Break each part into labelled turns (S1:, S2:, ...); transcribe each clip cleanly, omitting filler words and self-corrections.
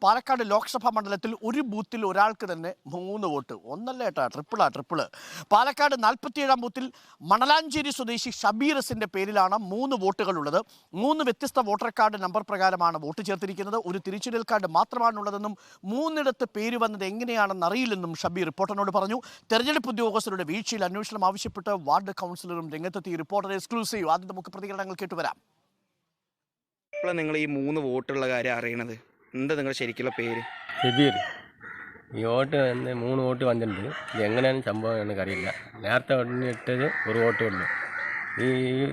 S1: പാലക്കാട് ലോക്സഭാ മണ്ഡലത്തിൽ ഒരു ബൂത്തിൽ ഒരാൾക്ക് തന്നെ 3 വോട്ട്. ഒന്നല്ല ഏട്ടാ, ട്രിപ്പിള്. പാലക്കാട് 47-ാം ബൂത്തിൽ മണലാഞ്ചേരി സ്വദേശി ഷബീറസിന്റെ പേരിലാണ് 3 വോട്ടുകളുള്ളത്. 3 വ്യത്യസ്ത വോട്ടർ കാർഡ് നമ്പർ പ്രകാരമാണ് വോട്ട് ചേർത്തിരിക്കുന്നത്. ഒരു തിരിച്ചറിയൽ കാർഡ് മാത്രമാണുള്ളതെന്നും 3 പേര് വന്നത് എങ്ങനെയാണെന്ന് അറിയില്ലെന്നും ഷബീർ റിപ്പോർട്ടറിനോട് പറഞ്ഞു. തെരഞ്ഞെടുപ്പ് ഉദ്യോഗസ്ഥരുടെ വീഴ്ചയിൽ അന്വേഷണം ആവശ്യപ്പെട്ട് വാർഡ് കൗൺസിലറും രംഗത്തെത്തി. Reporter exclusive. ആദ്യം നമുക്ക് പ്രതികരണങ്ങൾ കേട്ടുവരാം.
S2: ഇപ്പോൾ നിങ്ങൾ ഈ 3 വോട്ടുള്ള കാര്യം അറിയണത് എന്താ നിങ്ങളുടെ ശരിക്കുള്ള പേര്?
S3: ഷബീർ. ഈ വോട്ട് 3 വോട്ട് വന്നിട്ടുണ്ട്. ഇത് എങ്ങനെയാണ് സംഭവം എനിക്കറിയില്ല. നേരത്തെ ഇട്ടത് 1 വോട്ടേ ഉള്ളൂ. ഈ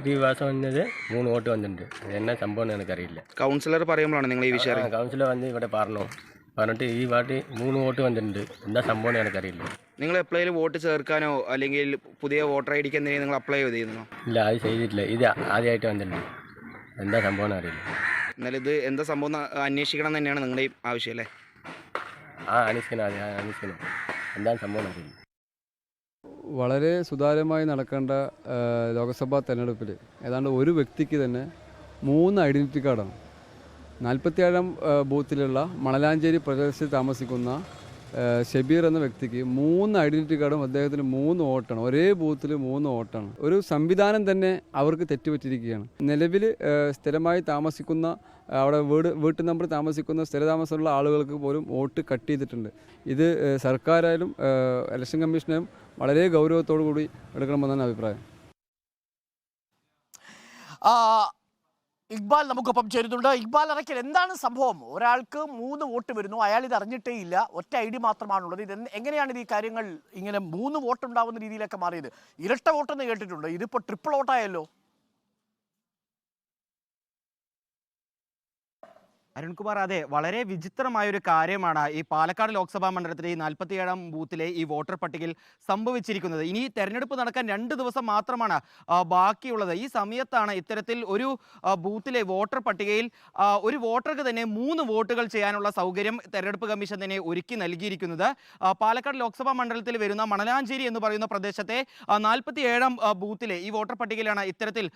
S3: ദിവസം വന്നത് 3 വോട്ട് വന്നിട്ടുണ്ട്. ഇത് എന്നാ സംഭവം എനിക്കറിയില്ല.
S2: കൗൺസിലർ പറയുമ്പോഴാണ് നിങ്ങൾ ഈ വിഷയം?
S3: കൗൺസിലർ വന്ന് ഇവിടെ പറഞ്ഞിട്ട് ഈ പാർട്ടി 3 വോട്ട് വന്നിട്ടുണ്ട്. എന്താ സംഭവം എനിക്കറിയില്ല.
S2: നിങ്ങൾ എപ്പോഴേലും വോട്ട് ചേർക്കാനോ അല്ലെങ്കിൽ പുതിയ വോട്ടർ ഐ ഡിക്ക് എന്തെങ്കിലും നിങ്ങൾ അപ്ലൈ ചെയ്തിരുന്നോ?
S3: ഇല്ല, അത് ചെയ്തിട്ടില്ല. ഇത് ആദ്യമായിട്ട് വന്നിട്ടുണ്ട്. എന്താ സംഭവം അറിയില്ല.
S2: എന്നാലും ഇത് എന്താ സംഭവം അന്വേഷിക്കണം എന്ന് തന്നെയാണ് നിങ്ങളുടെ ആവശ്യം അല്ലേ?
S3: അന്വേഷിക്കണം. എന്താ സംഭവം അറിയില്ല.
S4: വളരെ സുതാര്യമായി നടക്കേണ്ട ലോക്സഭാ തെരഞ്ഞെടുപ്പിൽ ഏതാണ്ട് ഒരു വ്യക്തിക്ക് തന്നെ 3 ഐഡൻറ്റിറ്റി കാർഡാണ്. 47-ാം ബൂത്തിലുള്ള മണലാഞ്ചേരി പ്രദേശത്ത് താമസിക്കുന്ന ഷബീർ എന്ന വ്യക്തിക്ക് 3 ഐഡൻറ്റിറ്റി കാർഡും അദ്ദേഹത്തിന് 3 വോട്ടാണ്. ഒരേ ബൂത്തിൽ 3 വോട്ടാണ്. ഒരു സംവിധാനം തന്നെ അവർക്ക് തെറ്റുപറ്റിയിരിക്കുകയാണ്. നിലവിൽ സ്ഥിരമായി താമസിക്കുന്ന അവിടെ വീട്ടു നമ്പർ താമസിക്കുന്ന സ്ഥിരതാമസമുള്ള ആളുകൾക്ക് പോലും വോട്ട് കട്ട് ചെയ്തിട്ടുണ്ട്. ഇത് സർക്കാരായാലും ഇലക്ഷൻ കമ്മീഷനും വളരെ ഗൗരവത്തോടു കൂടി എടുക്കണമെന്നാണ് അഭിപ്രായം.
S1: ഇക്ബാൽ നമുക്കൊപ്പം ചേരുന്നുണ്ട്. ഇക്ബാൽ അറയ്ക്കൽ, എന്താണ് സംഭവം? ഒരാൾക്ക് 3 വോട്ട് വരുന്നു, അയാൾ ഇത് അറിഞ്ഞിട്ടേ ഇല്ല, ഒറ്റ ID മാത്രമാണുള്ളത്. ഇത് എങ്ങനെയാണ് ഇത് ഈ കാര്യങ്ങൾ ഇങ്ങനെ 3 വോട്ട് ഉണ്ടാവുന്ന രീതിയിലൊക്കെ മാറിയത്? ഇരട്ട വോട്ടെന്ന് കേട്ടിട്ടുണ്ട്, ഇതിപ്പോൾ ട്രിപ്പിൾ വോട്ടായല്ലോ.
S2: അരുൺകുമാർ, അതെ, വളരെ വിചിത്രമായൊരു കാര്യമാണ് ഈ പാലക്കാട് ലോക്സഭാ മണ്ഡലത്തിലെ ഈ 47-ാം ബൂത്തിലെ ഈ വോട്ടർ പട്ടികയിൽ സംഭവിച്ചിരിക്കുന്നത്. ഇനി തെരഞ്ഞെടുപ്പ് നടക്കാൻ 2 ദിവസം മാത്രമാണ് ബാക്കിയുള്ളത്. ഈ സമയത്താണ് ഇത്തരത്തിൽ ഒരു ബൂത്തിലെ വോട്ടർ പട്ടികയിൽ ഒരു വോട്ടർക്ക് തന്നെ 3 വോട്ടുകൾ ചെയ്യാനുള്ള സൗകര്യം തെരഞ്ഞെടുപ്പ് കമ്മീഷൻ തന്നെ ഒരുക്കി നൽകിയിരിക്കുന്നത്. പാലക്കാട് ലോക്സഭാ മണ്ഡലത്തിൽ വരുന്ന മണലാഞ്ചേരി എന്ന് പറയുന്ന പ്രദേശത്തെ 47-ാം ബൂത്തിലെ ഈ വോട്ടർ പട്ടികയിലാണ് ഇത്തരത്തിൽ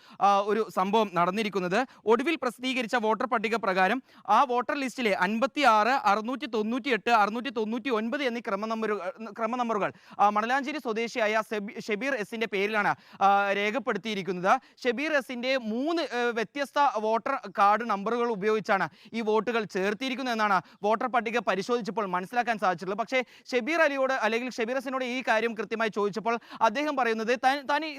S2: ഒരു സംഭവം നടന്നിരിക്കുന്നത്. ഒടുവിൽ പ്രസിദ്ധീകരിച്ച വോട്ടർ പട്ടിക പ്രകാരം ആ വോട്ടർ ലിസ്റ്റിലെ 56, 698, 699 എന്നീ ക്രമനമ്പറുകൾ മണലാഞ്ചേരി സ്വദേശിയായ ഷബീർ എസിന്റെ പേരിലാണ് രേഖപ്പെടുത്തിയിരിക്കുന്നത്. ഷബീർ എസിന്റെ 3 വ്യത്യസ്ത വോട്ടർ കാർഡ് നമ്പറുകൾ ഉപയോഗിച്ചാണ് ഈ വോട്ടുകൾ ചേർത്തിരിക്കുന്നത് എന്നാണ് വോട്ടർ പട്ടിക പരിശോധിച്ചപ്പോൾ മനസ്സിലാക്കാൻ സാധിച്ചിട്ടുള്ളത്. പക്ഷേ ഷബീർ അലിയോട് അല്ലെങ്കിൽ ഷബീർ എസിനോട് ഈ കാര്യം കൃത്യമായി ചോദിച്ചപ്പോൾ അദ്ദേഹം പറയുന്നത്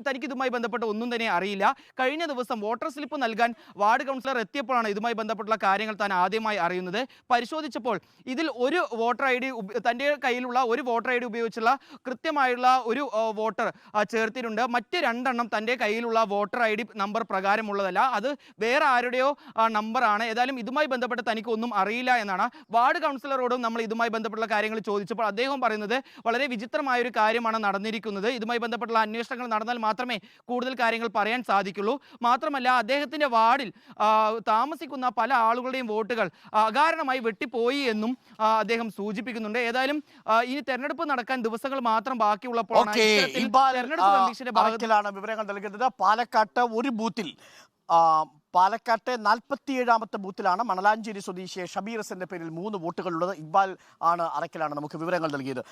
S2: തനിക്ക് ഇതുമായി ബന്ധപ്പെട്ട് ഒന്നും തന്നെ അറിയില്ല. കഴിഞ്ഞ ദിവസം വോട്ടർ സ്ലിപ്പ് നൽകാൻ വാർഡ് കൗൺസിലർ എത്തിയപ്പോഴാണ് ഇതുമായി ബന്ധപ്പെട്ടുള്ള കാര്യങ്ങൾ താൻ ആദ്യമായി അറിയുന്നത്. പരിശോധിച്ചപ്പോൾ ഇതിൽ ഒരു വോട്ടർ ID, തൻ്റെ കയ്യിലുള്ള ഒരു വോട്ടർ ID ഉപയോഗിച്ചുള്ള കൃത്യമായുള്ള ഒരു വോട്ടർ ചേർത്തിട്ടുണ്ട്. മറ്റ് 2 എണ്ണം തൻ്റെ കയ്യിലുള്ള വോട്ടർ ID നമ്പർ പ്രകാരമുള്ളതല്ല, അത് വേറെ ആരുടെയോ നമ്പറാണ്. ഏതായാലും ഇതുമായി ബന്ധപ്പെട്ട് തനിക്ക് ഒന്നും അറിയില്ല എന്നാണ്. വാർഡ് കൗൺസിലറോടും നമ്മൾ ഇതുമായി ബന്ധപ്പെട്ടുള്ള കാര്യങ്ങൾ ചോദിച്ചപ്പോൾ അദ്ദേഹം പറയുന്നത് വളരെ വിചിത്രമായൊരു കാര്യമാണ് നടന്നിരിക്കുന്നത്. ഇതുമായി ബന്ധപ്പെട്ടുള്ള അന്വേഷണങ്ങൾ നടന്നാൽ മാത്രമേ കൂടുതൽ കാര്യങ്ങൾ പറയാൻ സാധിക്കുള്ളൂ. മാത്രമല്ല, അദ്ദേഹത്തിൻ്റെ വാർഡിൽ താമസിക്കുന്ന പല ആളുകളുടെയും വോട്ടുകൾ അകാരണമായി വെട്ടിപ്പോയി എന്നും അദ്ദേഹം സൂചിപ്പിക്കുന്നുണ്ട്. ഏതായാലും ഇനി തെരഞ്ഞെടുപ്പ് നടക്കാൻ ദിവസങ്ങൾ മാത്രം ബാക്കിയുള്ളപ്പോഴാണ് തെരഞ്ഞെടുപ്പ് കമ്മീഷന്റെ ഭാഗത്തിലാണ്
S1: വിവരങ്ങൾ നൽകുന്നത്. പാലക്കാട്ട് ഒരു ബൂത്തിൽ പാലക്കാട്ടെ 47-ാമത്തെ ബൂത്തിലാണ് മണലാഞ്ചേരി സ്വദേശിയെ ഷബീർ എസിന്റെ പേരിൽ 3 വോട്ടുകളുള്ളത്. ഇക്ബാൽ അറയ്ക്കലാണ് നമുക്ക് വിവരങ്ങൾ നൽകിയത്.